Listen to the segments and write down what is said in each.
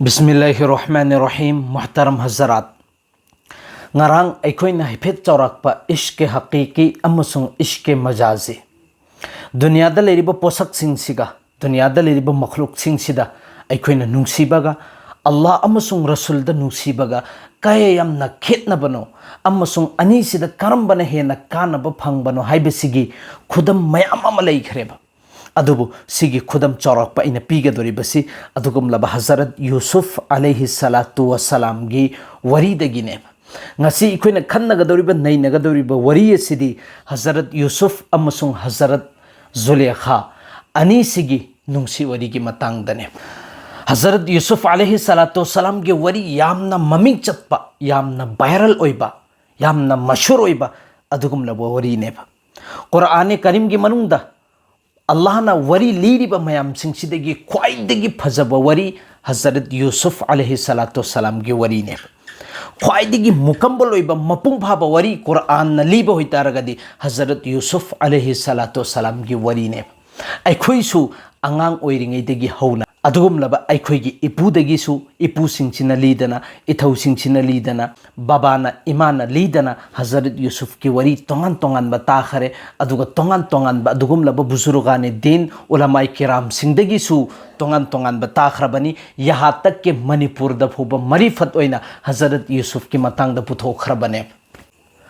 बिस्मिल्लाहिर्रहमानिर्रहीम मोहतरम हज़रात ngarang aikoina hifet chaurakpa ishke haqiqi amasung ishke majazi dunya da leriba posak singsiga dunya da leriba makhluk singsida aikoina nungsibaga Allah amasung rasul da nungsibaga kaya yamna khetnabano amasung ani sida karambana hena kanaba phangbano haibesigi khudam mayam ama leikhreba adubu sigi khudam chaurakpa ina piga dori basi adugum laba Hazrat Yusuf alayhi salatu wassalam gi wari dagine ngasi ikoina khannagadoriba nainagadoriba wari asidi Hazrat Yusuf amasung Hazrat Zulekha ani sigi nungsi wari gi matangdane Hazrat Yusuf alayhi salatu wassalam gi wari yamna maming chatpa yamna viral oiba yamna mashhur oiba adugum laba wari neba Qur'an Karim gi manungda Allah na wari liriba mayam singsidagi khwaidagi phajaba wari Hazrat Yusuf alayhi salatu wassalam gi wari neba khwaidagi mukambal oiba mapung phaba wari Qur'an na liba hoitaragadi Hazrat Yusuf alayhi salatu wassalam gi wari ne aikhoisu angang oiringei dagi hauna adugum laba aikhoigi ipu dagi su ipu singchina lidana ithau singchina lidana babana imana lidana Hazrat Yusuf ki wari tongan tongan ba ta khare aduga tongan ba adugum laba buzurgane din ulamai kiram singdagi su tongan ba ta khrabani yaha tak ke Manipur da phuba marifat oina Hazrat Yusuf ki matang da putho khrabane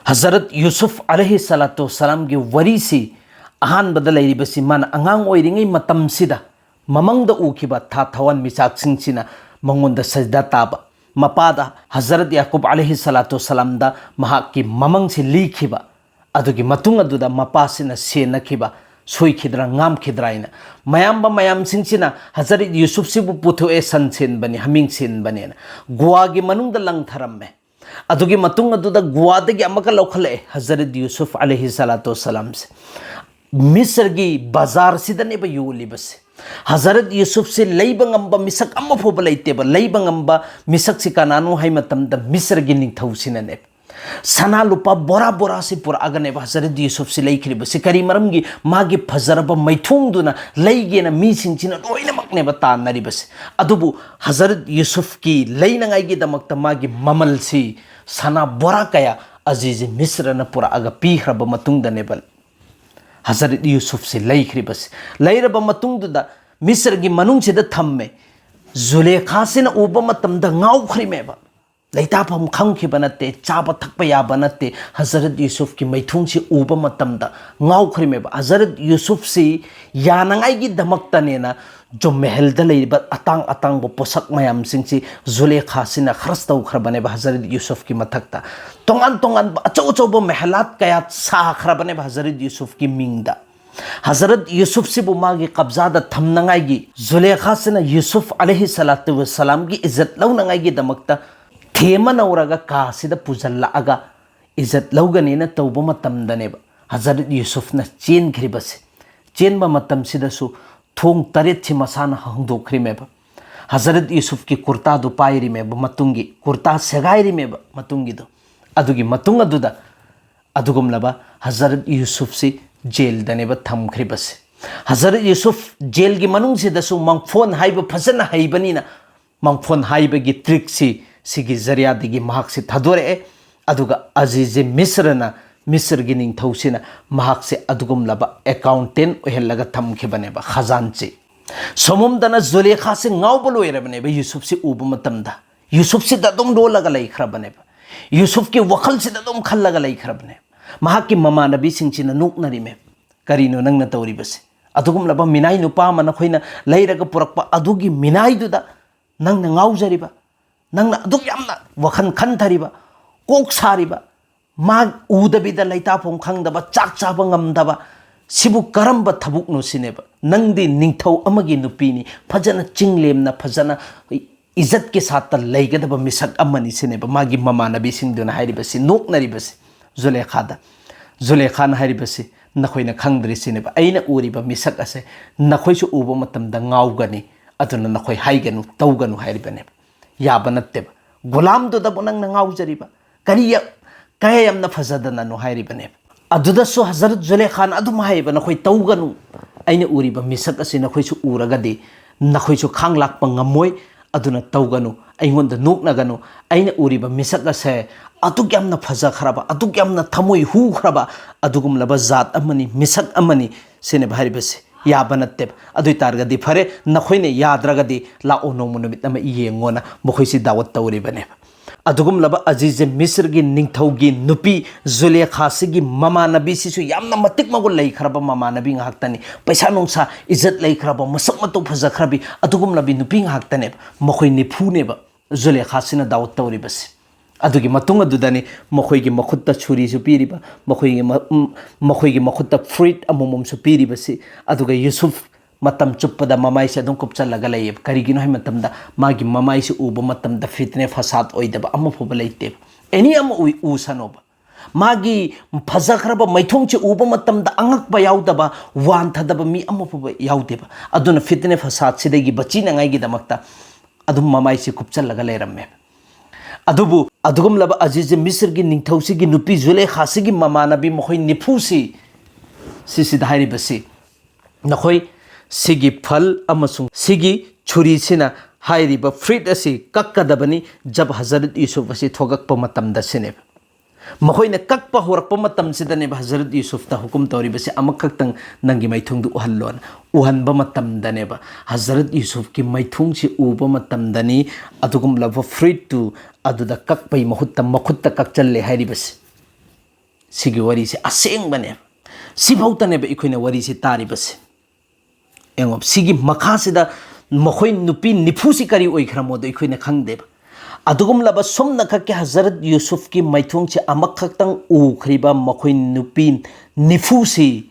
Hazrat Yusuf alayhi salatu wassalam gi wari si ahan badalai basi man angang oiringai matam sida mamangda ukiba tha thawan misak singchina mangonda sajda taba mapada Hazrat Yaqub alayhi salatu wassalam da mahaki mamang si likhiba adugi matung aduda mapasina senakhiba soi khidra ngam khidraina mayam singchina Hazrat Yusuf sibu putho e sansen bani haming sen bani goa gi manung da lang tharamme adugi matung aduda goa dagi amaka lokhale Hazrat Yusuf alayhi salatu wassalam se Misr gi bazar sidane ba yuli bas Hazrat Yusuf se leibangamba misak amma phoba leiteba leibangamba misak sikananu haimatam da Misr gi ning thausinane sana lupa bora se pura agane ba Hazrat Yusuf se leikhri bas kari maram gi magi phazaraba maithung duna leige na mi singchina loina makne ba tanari bas adubu Hazrat Yusuf ki leinangai gi damakta magi mamal si sana bora kaya aziz Misr na pura aga pi hraba matung da nebal Hazrat Yusuf se laikri bas lairaba matung da Misr gi manung se da thamme Zulekha se na uba matam da ngau khri meba laita pham khang khi banate chaba thakpa ya banate Hazrat Yusuf ki maithung se uba matam da ngau khri meba Hazrat Yusuf se yanangai gi damakta ne na jo mehel da leiba atang bo posak mayam singchi Zulekha se na khrastau khrabane ba Hazrat Yusuf ki mathakta tongan achau bo mehalat kaya sa khrabane ba Hazrat Yusuf ki mingda Hazrat Yusuf se bu magi qabza da thamnangai gi Zulekha se na Yusuf alayhi salatu wassalam gi izzat launangai gi damakta thema nauraga ka sida pujalla aga izzat laugani na tawba matam dane ba Hazrat Yusuf na chen khribase chen ba matam sida su thong taret chi masana hangdo khrimeba Hazrat Yusuf ki kurta du pairi meba matungi kurta segairi meba matungi do adugi matung aduda adugum laba Hazrat Yusuf si jail dane ba tham khribase Hazrat Yusuf jail gi manung se da su mangphon haiba phasana haibani na mangphon haiba gi trick si sigi zariya digi mahak se thadore aduga aziz Misr na Misr gi ning thausina mahak se adugum laba accountant ohelaga tham khibane ba khazanchi somum dana Zulekha se ngaubolo erebane ba Yusuf se ubu matamda Yusuf se dadum dolaga lai khrabane ba Yusuf ki wakhal se dadum khallaga lai khrabane mahak ki mama nabi singchina nuknari me karino nangna tawri base adugum laba minai nupa mana khoina lairaga purakpa adugi minai duda nangna ngaujariba nangna adug yamna wakhan khanthariba kok sariba ma udabida laita phom khangdaba chak chaba ngamdaba sibu karamba thabuk no sineba nangdi ningthau amagi nupini phajana chinglemna phajana इज्जत के साथ लेगदब मिसक अमनी सिनेब मागी mama नबी सिंह हाइरिबसी नोकनरिबसी जुलेखा हाइरिबसी नखोइना खंगद्रि सिनेब अइना उरिब मिसक असे नखोइसु उब मतमदा ngaugani aduna नखोइ हाइगनु तौगनु हाइरिबने याबा नत्तेब गुलाम दो दब नंग ngaujariba kariya kaya yamna fazadana no hairibane aduda su Hazrat Zulekha adum haiba नखोइ तौगनु अइना उरिब मिसक असे नखोइसु उरगदि नखोइसु खांग Lakpa ngamoi aduna tawganu aingonda noknaganu aina uriba misak ase aduk yamna phaja kharaba aduk yamna thamoi hu kharaba adugum laba zat amani misak amani sene bhari base yaba natte adui targadi phare nakhoine yadragadi la ono munumit ama yengona mokhoisi dawat tawribane adugum laba aziz misr gi ningthaugi nupi zulekha sigi mama nabi sisu yamna matik magul lei kharaba mama nabi ngaktani paisa nongsa izzat lei kharaba masak matu phaja kharabi adugum nabi nupi ngaktane mokhoi ni phune ba zulekha sina dawat tawri bas adugi matung adudani mokhoi gi makhutta churi su piriba mokhoi gi makhutta fruit amomom su piriba si aduga yusuf matam chuppada mamai se dum kupcha laga lay karigino hay matamda magi mamai se uba matamda fitne fasad oidaba amma foba leite any am u sanoba magi phajakraba maithong che uba matamda angak ba yaudaba wan thadaba mi amma foba yaudeba aduna fitne fasad sidegi bachina ngai gi damakta adum mamai se kupcha laga layramme adubu adugum laba aziz misr gi ningthausi gi nupi zule khasi gi mama nabi mokhoi nifusi sisi dhairi basi nakhoi sigi phal amasung sigi churi sina hairiba fruit asi kakkadabani jab hazrat yusuf asi thogakpa matamda sine mahoina kakpa horakpa matam sidane hazrat yusuf ta hukum tawri basi amaktang nangi maithung du uhallon uhanba matamdane ba hazrat yusuf ki maithung si uba matamdani adugum lava fruit tu aduda kakpai mahutta makhutta kakchalle hairi basi sigi wari si aseng bane si bautane ba ikoina wari si tari basi engop sigi makhasida mokhoi nupi nifusi kari oikhramodo ikoina khangdeba adugum laba somna khake hazrat yusuf ki maithong che amakhakhtang u khriba mokhoi nupi nifusi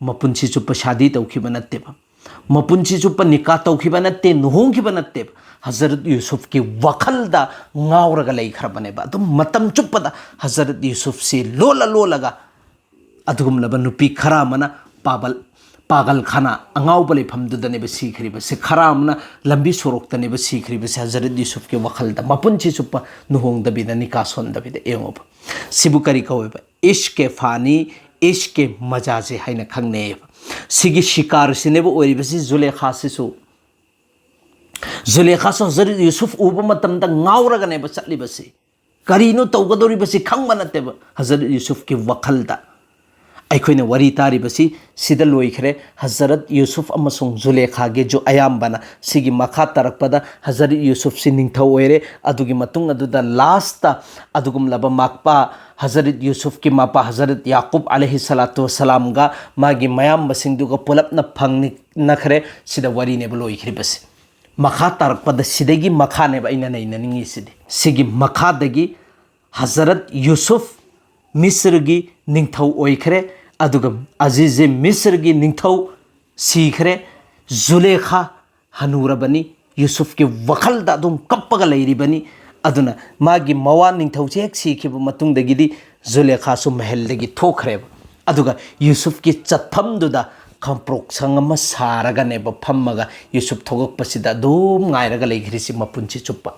mapunchi chupa shadi tawkhiba natteba mapunchi chupa nikah tawkhiba natte nuhongkhiba natteba hazrat yusuf ki wakhalda ngawraga lei khrabane ba adum matam chupada hazrat yusuf si lola ga adugum laba nupi khara mana pagal khana angau bale phamdudane ba sikhri ba se kharamna lambi sorok tane ba sikhri ba hazrat yusuf ke wakhalda mapunchi chupa nuhong dabi da nikah son dabi da engob sibukari kawe ba ishq fani ishq majazi haina khangne sigi shikar sine ba ori ba si zulekha sisu hazrat yusuf uba matam da ngauraga ne ba chatli ba si karino tawgadori ba si khangba natte ba hazrat yusuf ke wakhalda aikoina wari tari basi sida loikhre hazrat yusuf amasung zulekha ge jo ayambana sigi makha tarakpada hazrat yusuf si ningthau oire adugi matung aduda last adugum laba makpa hazrat yusuf ki mapa hazrat yaqub alaihi salatu wassalam ga magi mayam basing duga pulapna phangni nakhre sida wari ne loikhre basi makha tarakpada sidegi makha ne ba ina ningi sigi makha dagi hazrat yusuf misr gi ningthau oikhre aduga aziz misr gi ningthau sikhre zulekha hanurabani yusuf ki wakhalda dum kappaga leiribani aduna magi mawan ningthau chek sikhiba matung dagidi zulekha su mahal dagi thokre aduga yusuf ki chatham duda kamprok sangama saraga ne ba phammaga yusuf thogak pasida dum ngairaga leigrisi mapunchi chuppa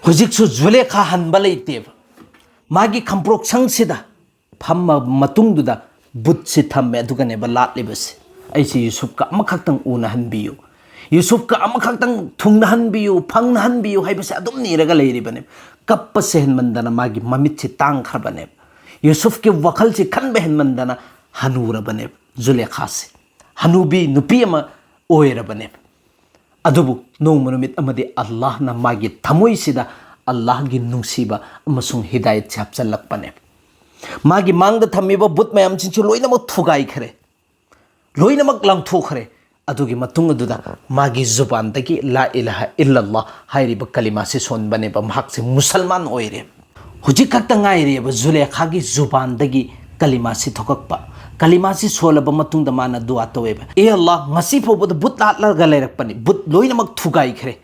hujik su zulekha hanba leite magi kamprok sangsida phamma matung duda but si thamme adugane ba latlibase aisi yusuf ka amakhaktang una hanbiyu yusuf ka amakhaktang thungna hanbiyu phangna hanbiyu haibase adum niraga leiribane kappa sehen mandana magi mamit si tang kharbane yusuf ke wakhal si khan behen mandana hanura bane zulekha se hanubi nupiama oira bane adubu no manumit amadi allah na magi thamoi sida allah gi nungsiba amasung hidayat chapchalak bane magi mangda thamiba but mayam chinchu loinamak thugai khare loinamak langthokhre adugi matung aduda magi zuban dagi la ilaha illallah hairiba kalima se son bane ba mahak se musalman oire huji khakta ngai re ba zulekha gi zuban dagi kalima se thokakpa kalima se solaba matung da mana dua taweba e allah ngasi phobod but latla ga leirakpani but loinamak thugai khare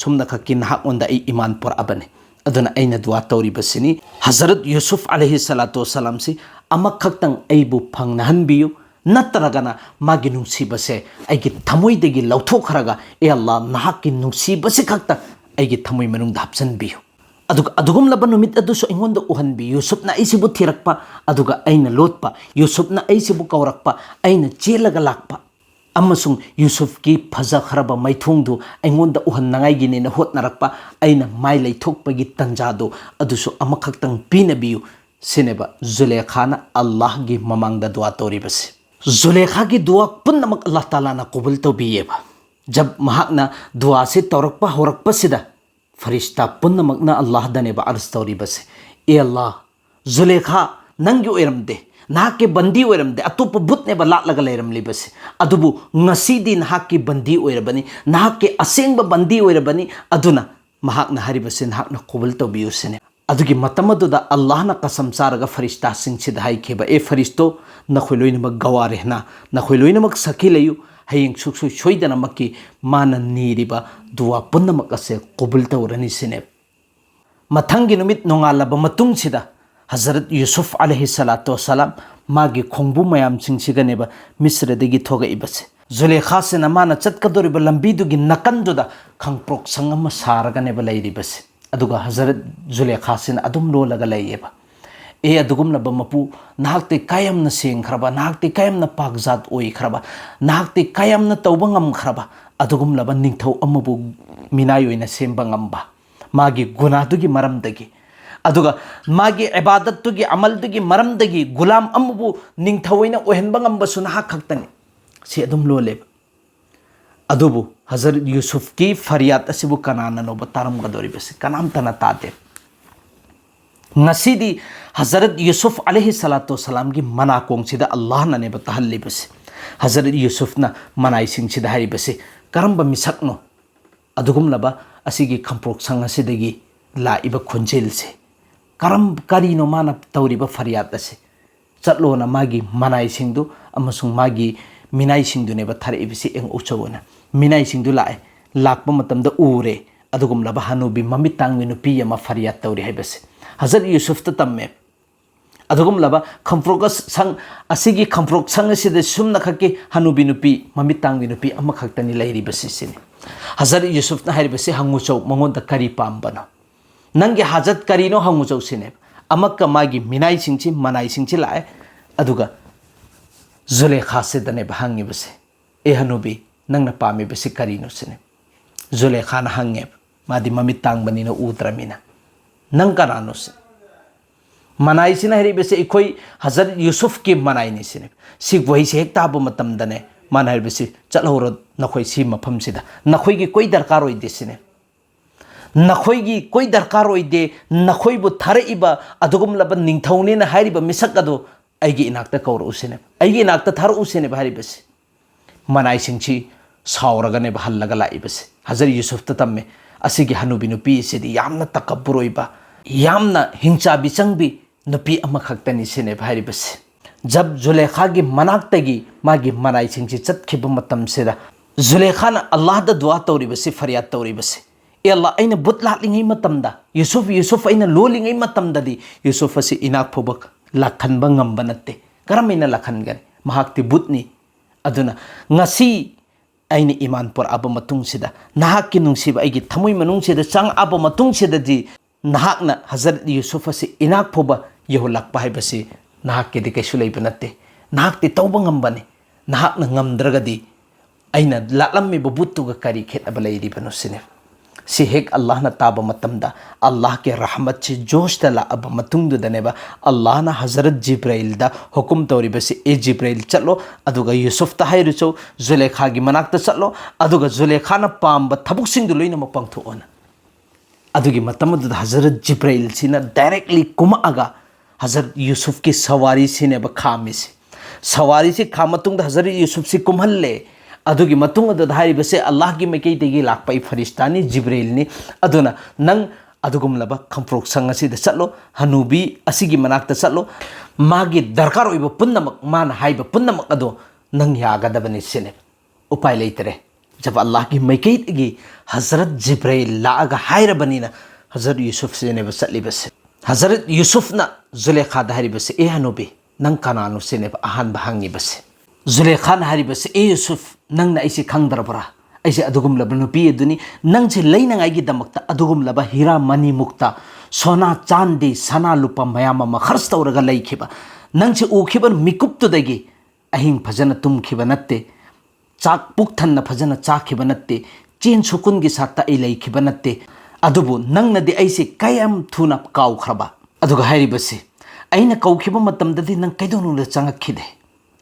sumna khakki nahak onda ei iman por abane aduna aina dua tawri basini hazrat yusuf alaihi salatu wasalam si amak khaktang aibu phangna hanbiyu natragana magi nungsi base aigi thamoi degi lauthokraga e allah nahak ki nungsi base khakta aigi thamoi manung hapsan biyu adugum laba numit adu so ingonda uhanbi yusuf na aisibu thirakpa aduga aina lotpa yusuf na aisibu kawrakpa aina chelaga lakpa अमसुंग Yusuf की फजखरब मैथोंदु ऐंगोंदा उहन्नांगाइगिनेना होतनारक्पा ऐना माइ लैथोकपगी तंजादो अदुसु अमखक्तंग पीनबियु सिनेबा जुलेखाना अल्लाह की ममांगदा दुआ तौरिबसे जुलेखा की दुआ पुनमक अल्लाह ताला ना कबूल तौबियेबा जब महाकना दुआ से तौरक्पा होरक्पसिदा फरिश्ता पुनमकना अल्लाह दनेबा अर्ज तौरिबसे ए अल्लाह जुलेखा नंगी ओइरमदे नाके बंदी ओइरमदे अतोप बुतनेबा लाटलगा लेरमलिबसे अदुबु ngasidi नाके बंदी ओइरबनी नाके असेंगबा बंदी ओइरबनी अदुना महाकना हरिबसे नाकना कबूल तौबियुसने अदुगी मतमदुदा अल्लाहना कसम चारगा फरिश्ता सिंगसिदा हाइखेबा ए फरिश्तो नखोइ लोइनमक गवारेना नखोइ लोइनमक सखी लयु हयेंग सुक्सु सोइदनमकी माना नीरिबा दुआ पुनमक असे कबूल तौरनी सिने मथंगी नुमित नोंगालबा मतुंगसिदा हजरत यूसुफ अलैहि सलातु वसलाम मागी खोंबु मयाम सिंगसिगनेबा मिस्रदगी थोगइबसे जुलेखा से माना चटकदोरिबा लंबीदुगी नकंदुदा खंगप्रोक संगम सारगनेबा लैरिबसे अदुगा हजरत जुलेखा से अदुम लोलगा लैयेबा ए अदुगुमलबा मपु नाहक्ते कायमना सेंखरबा नाहक्ते कायमना पाकजात ओइखरबा नाहक्ते कायमना तौबा ngमखरबा अदुगुमलबा निंगथौ अमबु मिनाय ओइना सेंबा ngamba मागी गुनादुगी मरमदगी अदुगा मागी इबादतुगी अमलदुगी मरमदगी गुलाम अमबु निंगथौइना ओहनबा ngambसु नाहक खक्तनि से अदुम लोलेबा अदुबु हजरत यूसुफ की फरियाद असिबु कनाना नोबा तारमगदोरिबसे कनामतना तादे ngasidi हजरत यूसुफ अलैहि सलातु वसलाम की मनाकोंगसिदा अल्लाह ने बताहल्लिबसे हजरत यूसुफ ना मनाई सिंगसिदा हारिबसे करंबा मिसकनो अदुगुमलबा असिगी खंप्रोक संगसिदगी लाइबा खुंजेलसे करम करीनो माना तौरिबा फरियाद असे चटलोना मागी मनाई सिंगदु अमसुंग मागी मिनाई सिंगदुने बथारिबसे एंग उचवना मिनाई सिंगदु लाए लाकपा मतमदा उरे अदुगुमलबा हनुबी ममित तांगमी नुपी अमा फरियाद तौरि हाइबसे हजरत यूसुफ तम्मे अदुगुमलबा खंप्रोक संग असिगी खंप्रोक संग सिद सुमना खके हनुबी नुपी ममित तांगमी नुपी अमा खक्तनि लैरिबसे सिने हजरत यूसुफ ना हाइबसे हंगुचौ मंगोंदा करी पाम्बनो नंगे हाजत करीनो हंगुचौ सिने अमक्का मागी मिनाई सिंगची मनाई सिंगची लाए अदुगा जुलेखा से दने बहंगिबसे ए हनुबी नंगना पामिबसे करीनो सिने जुलेखा ना हंगे मादी ममित तांगबनिना उद्रमिना नंग कनानो से मनाई सिना हरिबसे इखोई हजरत यूसुफ की मनाई नि सिने सि वही से हेक ताबो मतम दने मान हरिबसे चलहोरो नखोई सि मफम सिदा नखोई की कोई दरकार ओइदे सिने नखोई की कोई दरकार ओइदे नखोई बु थारइबा अदुगुम लब निंगथौने ना हरिबा मिसक अदो आइगी इनाक्ता कौर उसिने आइगी इनाक्ता थार उसिने हरिबसे मनाई सिंची सावरगने बहल्लगा लाइबसे हजरत यूसुफ तम्मे असिगी हनुबी नुपी सिदी यामना तकब्बुर ओइबा यामना हिंसा बिचंगबी नुपी अमखक्तनी सिने हरिबसे जब जुलेखा की मनाक्तगी मागी मनाई सिंची चतखिब मतम सिदा जुलेखा ना अल्लाह दा दुआ तौरिबसे फरियाद तौरिबसे ए अल्लाह अइना बुत लालिंगै मतमदा यूसुफ यूसुफ अइना लोलिंगै मतमददी यूसुफ असि इनाक फोबक लाखनबा ngamba नत्ते करमैना लाखनगन महाक्ति बुतनी अदुना ngasi अइना ईमान पर अब मतुंगसिदा नाहक की नुंगसिबा अइगी थमुई मनुंगसिदा चंग अब मतुंगसिदादि नाहकना हजरत यूसुफ असि इनाक फोबा यहोलाकपा हाइबसे नाहक के कैसु लैबा नत्ते नाहकति तौबा ngambane नाहकना ngamद्रगदि अइना लालम्मिबा बुत्तुगा करी खेतबा लैरिबनो सिने सि हेक अल्लाह ना ताबा मतमदा अल्लाह के रहमत से जोश तला अब मतुंगदनेबा अल्लाह ना हजरत जिब्राइल दा हुकुम तौरिबसे ए जिब्राइल चलो अदुगा यूसुफ ता हाइरुचौ जुलेखा की मनाक्ता चलो अदुगा जुलेखा ना पाम्बा थबुकसिंदु लोइनमक पांगथोना अदुगी मतमदुदा हजरत जिब्राइल सिना डायरेक्टली कुमागा हजरत यूसुफ की सवारी सिनेबा खामिसे सवारी से खामतुंगदा हजरत यूसुफ से कुमहल्ले अदुगी मतुंग अदुदा हारिबसे अल्लाह की मैकैदेगी लाकपाई फरिश्तानी जिब्राइल ने अदुना नंग अदुगुमलबा खंप्रोक संगसिदा चलो हनुबी असिगी मनाक्ता चलो मागी दरकार ओइबा पुन्नमक माना हाइबा पुन्नमक अदो नंग यागदबनि सिने उपाय लेतरे जब अल्लाह की मैकैदेगी हजरत जिब्राइल लागा हाइरबनिना हजरत यूसुफ सिने बसलिबसे हजरत यूसुफ ना जुलेखा हारिबसे ए हनुबी नंग कनानो सिने अहान बहंगिबसे जुलेखा हारिबसे ए यूसुफ नंगना ऐसे खंगदरबरा ऐसे अदुगुमलबा नुपी अदुनी नंगसे लैनंगाइगी दमक्ता अदुगुमलबा हीरा मनी मुक्ता सोना चांदी सना लुपा मयाम अमा खर्च तौरगा लैखिबा नंगसे उखिबा मिकुप्तुदगी अहिंग फजना तुमखिबा नत्ते चाक पुक थन्ना फजना चाखिबा नत्ते चेन सुकुन की साथ आई लेखिबा नत्ते अदुबु नंगनदि ऐसे कयम थुना काउख्रबा अदुगा हारिबसे अइना कौखिबा मतमददि नंग कैदोनुदा चंगखिदे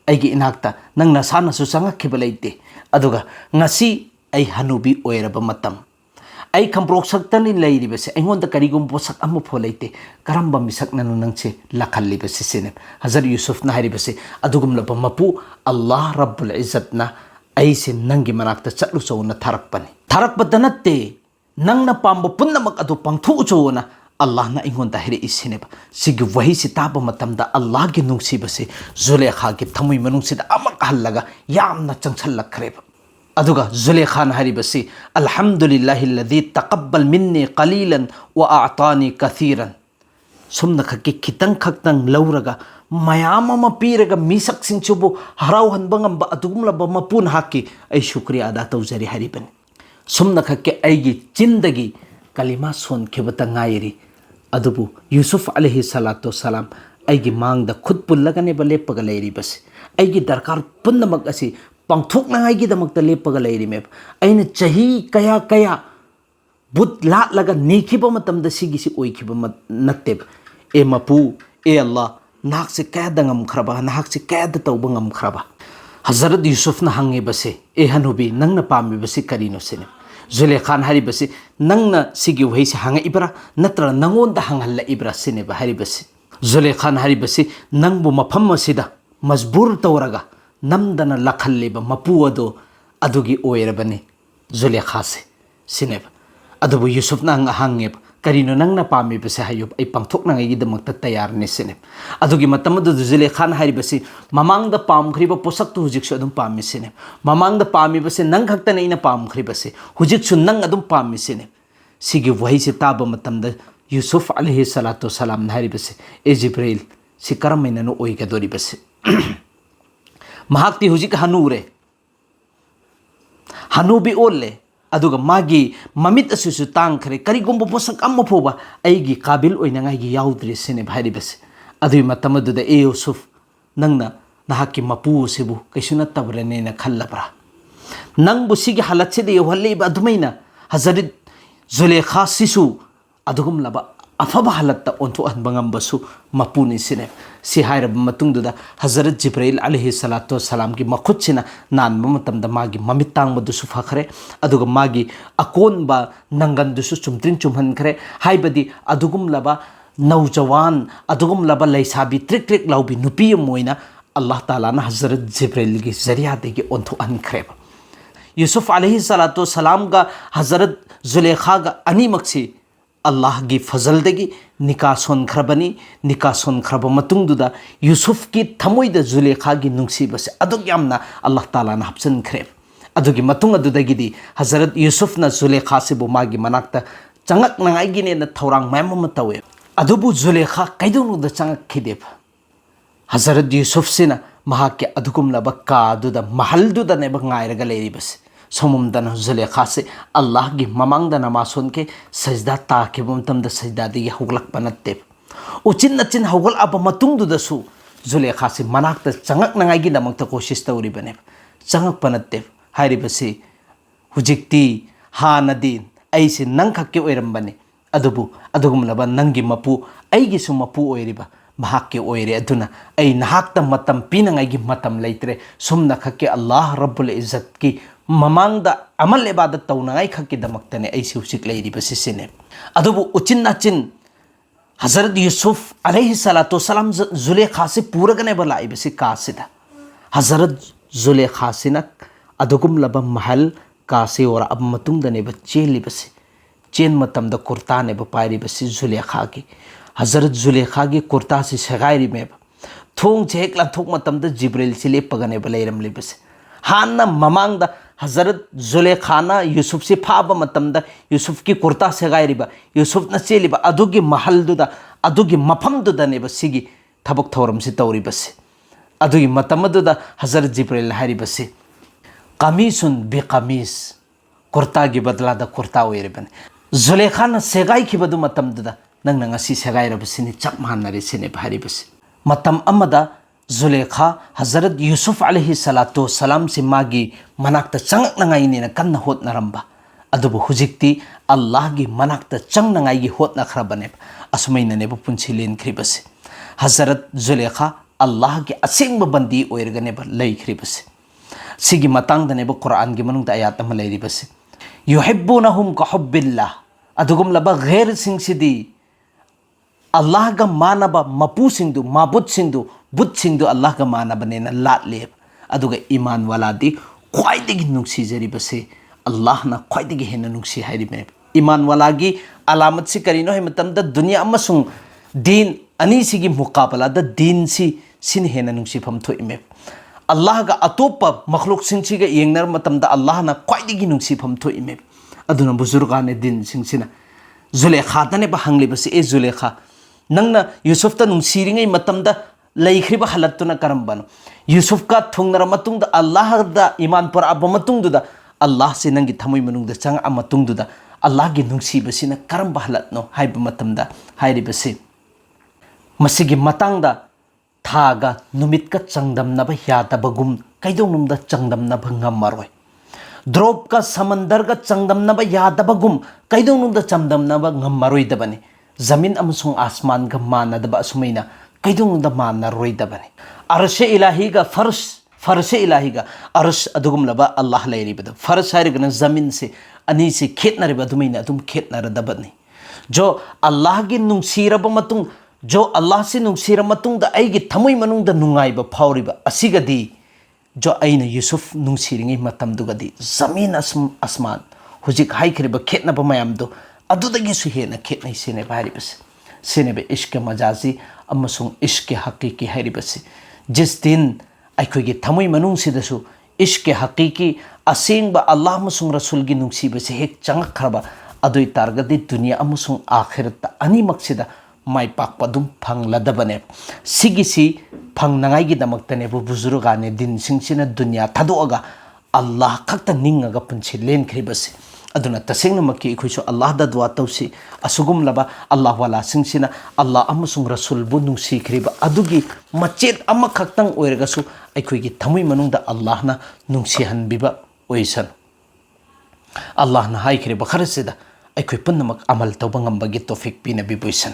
अइगी इनाक्ता नंग नसानासु चंगखिबा लैते अदुगा ngasi ai hanubi oiraba matam ai khamprok saktani leiribase aingonda karigum posak amu pholaite karamba misak nanu nangche lakhalibase sene hazar yusuf na haribase adugum laba mapu allah rabbul izzat na ai se nangi manakta chatlu chawna tharakpa danatte nangna pamba punnamak adu pangthu chawna Allah na ingonda hiri isineba sigi wahi si taba matamda Allah gi nungsibase Zulekha gi thamui manungsida amak hallaga yamna changchallakhreba अदुगा Zulekha हरिबसी अल्हम्दुलिल्लाहि लदी तकब्बल मिन्नी कलीलन व आतानी कसीरन सुमना खक्की खितंग खक्तंग लौरगा मयाम अमा पीरगा मिसक सिंचुबु हराव हनबंगम अदुगुमलब मपुन hockey ऐ शुक्रिया अदा तौजरी हरिबन सुमना खक्के ऐगी चिंदगी कलिमा सोन खिबता गायरी अदुबु यूसुफ अलैहि सलातो सलाम ऐगी मांगदा खुद पुल्लगने बलेपगा लेरिबस ऐगी दरकार पुन्नमक असी पांथोकनांगाईगिदमक्ता लेपगा लेरिमेब अइना चही कया कया बुत लाटलगा नेखिबा मतमदा सिगिसि ओइखिबा नत्तेब ए मपू ए अल्लाह नाकसे कयादा ngamखरबा नाकसे कयादा तौबा ngamखरबा हजरत यूसुफ ना हंगेबसे ए हनुबी नंगना पामिबसे करिनो सेने जुलेखान हरिबसे नंगना सिगि वहिसे हंगइबरा नत्र नंगोंदा हंगहल्ला इबरा सेनेबा हरिबसे जुलेखान हरिबसे नंगबु मफम मसिदा मजबूर तौरगा नमदना लखल्लेब मपू अदो अदुगी ओइरबने जुलेखा से सिनेब अदुबु यूसुफ ना हंगेब करिनो नंगना पामिबसे हायुब आई पांथोकनांगाईगिदमक्ता तैयारने सिनेब अदुगी मतमदु जुलेखान हारिबसे ममांगदा पामख्रिबा पोसक्तु हुजिकसु अदुम पामि सिनेब ममांगदा पामिबसे नंग खक्तने इना पामख्रिबसे हुजिकसु नंग अदुम पामि सिनेब सिगी वहिसे ताबा मतमदा यूसुफ अलैहि सलातो सलाम हारिबसे ए जिब्राइल सि करमैननु ओइगदोरिबसे महाक्ति हुजिक हनूरे हनूबी ओले अदुगा मागी ममित असुसु तांखरे करिगुम्बो पोसक अम्म फोबा ऐगी काबिल ओइनंगाईगी याउद्रे सिने भाइरिबसे अदुई मतमदुदा ए यूसुफ नंगना नहाकी मपू सिबु कैसुना तबरनेना खल्लबरा नंगबु सिगी हालतसेदे योहल्लेबा अदुमैना हजरत जुलेखा सिसु अदुगुम लबा अफबा हालतता ओंथोहनबंगमबसु मपुनि सिने सि हाइरब मतुंगदुदा हजरत जिब्राइल अलैहि सलातो सलाम की मखुदसिना नानबा मतमदा मागी ममित तांगबदुसु फखरे अदुगा मागी अकोनबा नंगनदुसु चुमत्रिन चुमहनखरे हाइबदी अदुगुम लबा नौजवान अदुगुम लबा लैसाबी ट्रिक ट्रिक लाउबी नुपी मोइना अल्लाह ताला ना हजरत जिब्राइल की जरिया देगी ओंथोहनखरे यूसुफ अलैहि सलातो सलाम का हजरत जुलेखा का अनीमक्सी अल्लाह की फजल देगी निकाह सोनख्रबनी निकाह सोनख्रब मतुंगदुदा यूसुफ की थमोइद जुलेखा की नुंगसीबसे अदुग यामना अल्लाह ताला ना हप्सनख्रे अदुगी मतुंग अदुदगिदी हजरत यूसुफ ना जुलेखा से मागी मनाक्ता चंगक नंगाईगिने ना थौरांग मैम तवे अदुबु जुलेखा कैदोनुदा चंगखिदेब हजरत यूसुफ सिना महाके अदुगुम लबा कादुदा महलदुदा नेब गायरगा लेरिबसे सोमुमदन जुलेखा से अल्लाह की ममांगदा नमासोन के सजदा ताकेबमतमदा सजदादी हौगलकपा नत्ते उचिन नचिन हौगलअब मतुंगदुदसु जुलेखा से मनाक्ता चंगकनांगाईगी दमक्ता कोशिश तौरिबने चंगकपा नत्ते हारिबसे हुजिक्ति हानदी ऐसे नंग खक्के ओइरंबने अदुबु अदुगुमलबा नंगी मपू ऐगिसु मपू ओइरिबा महाके ओइरे अदुना ऐ नहाक्ता मतम पिनंगाईगी मतम लैत्रे सुमना खक्के अल्लाह रब्बुल इज्जत की ममांगदा अमल इबादत तौनाई खक्की दमक्तने ऐसे हुजिक लैरिबसे सिने अदुबु उचिन नाचिन हजरत यूसुफ अलैहि सलातो सलाम जुलेखा से पूरगने बलाइबसे कासिदा हजरत जुलेखा सिना अदुगुम लब महल कासे और अब मतुंगदने चेलिबसे चेन मतमदा कुर्ता ने पाइरिबसे जुलेखा की हजरत जुलेखा की कुर्ता से सगाइरिमेब थोंग चेक लाथोक मतमदा जिब्राइल से लेपगने बलैरमलिबसे हाना ममांगदा हजरत जुलेखाना यूसुफ से फाब मतमदा यूसुफ की कुर्ता सगाइरिबा यूसुफ न चेलिबा अदुगी महलदुदा अदुगी मफमदुदनेब सिगी थबक थौरम से तौरिबसे अदुगी मतमदुदा हजरत जिब्राइल हारिबसे कमीसुन बेकमीस कुर्ता की बदलादा कुर्ता ओइरिबने जुलेखाना सेगाइखिबदु मतमदुदा नंगना ngasi सेगाइरबसिनि चप माननारे सिने हारिबसे मतम अमदा जुलेखा हजरत यूसुफ अलैहि सलातु सलाम से मागी मनाक्ता चंगनंगाइने कन्न होतनरंबा अदुबु हुजिक्ति अल्लाह की मनाक्ता चंगनंगाइगी होतनखरबने असुमैननेबु पुंछि लेनख्रिबसे हजरत जुलेखा अल्लाह की असेंब बंदी ओइरगनेबा लैख्रिबसे सिगी मतंगदनेबु कुरान की मनुंग आयात अमा लैरिबसे युहिब्बुनहुम कहब्बिल्लाह अदुगुम लबा गैर सिंगसिदी अल्लाह का मानब मपू सिंधु माबुत सिंधु बुत सिंधु अल्लाह का मानबने लाटले अदुगा ईमान वालादी ख्वाइदगी नुंसीजरिबसे अल्लाह ना ख्वाइदगी हेन नुंसी हाइरिबे ईमान वालागी अलामत से करिनो है मतमद दुनिया अमसुंग दीन अनी सिगी मुकाबला द दीन सिन हेन नुंसीफम थोइमे अल्लाह का अतोप मखलूक सिंसिगा येंगनर मतमद अल्लाह ना ख्वाइदगी नुंसीफम थोइमे अदुना बुजुर्गाने दिन सिंसिना जुलेखा तने बहंगलिबसे ए जुलेखा नंगना यूसुफ ता नुंसीरिंगै मतमदा लैख्रिबा हलत्तुना करंबनो यूसुफ का थुंगनर मतुंगदा अल्लाह दा ईमान पर अब मतुंगदुदा अल्लाह से नंगी थमुई मनुंगदा चंग आ मतुंगदुदा अल्लाह की नुंसीबसिना करंबा हलत्नो हाइब मतमदा हाइरिबसे मसिगी मतंगदा थागा नुमितका चंगदमनबा यादबगुम कैदोनुमदा चंगदमनबा ngamaroy ड्रॉप का समंदर का चंगदमनबा यादबगुम कैदोनुमदा चंगदमनबा ngamaroy दबने जमीन अमसुंग आसमान का मानदबा असुमैना कैदोनुमदा मानरोय दबने अर्श इलाही का फर्श इलाही का अर्श अदुगुम लबा अल्लाह लैरिबद फर्श हाइरगना जमीन से अनी से खेतनरिबा दुमैना अदुम खेतनरदबने जो अल्लाह की नुंसीरब मतुंग जो अल्लाह से नुंसीर मतुंगदा आइगी थमुई मनुंगदा नुंगाइबा फाउरिबा असिगदी जो अइना यूसुफ नुंसीरिंगै मतमदुगदी जमीन आसमान हुजिक हाइखरिबा खेतनबा मयामदो अदुदगिसु हेना खेतनै सेने हारिबसे सेनेबे इश्क मजाजी अमसुंग इश्क हकीकी हारिबसे जिस दिन अखोगी थमुई मनुंगसिदसु इश्क हकीकी असेंगबा अल्लाह अमसुंग रसूल की नुंसीबसे हेक चंगखरबा अदुई तारगदी दुनिया अमसुंग आखिरत अनिमक्सिदा माइ पाकपदुम फंगलदबने सिगिसी फंगनांगाइगी दमक्तनेबु बुजुर्गाने दिन सिंसिना दुनिया थादोगा अल्लाह खक्ता निंगगा पुंछि लेनख्रिबसे अदुना तसेंगनमक्की इखुइसु अल्लाह दा दुआ तौसी असुगुम लबा अल्लाह वाला सिंसिना अल्लाह अमसुंग रसूल बु नुंसीख्रिबा अदुगी मचेत अमा खक्तंग ओइरगसु अखोइगी थमुई मनुंगदा अल्लाह ना नुंसीहनबिबा ओइसन अल्लाह ना हाइख्रिबा खरसेदा अखोइ पुन्नमक अमल तौबा ngambagi तौफिक पिना बिबुइसन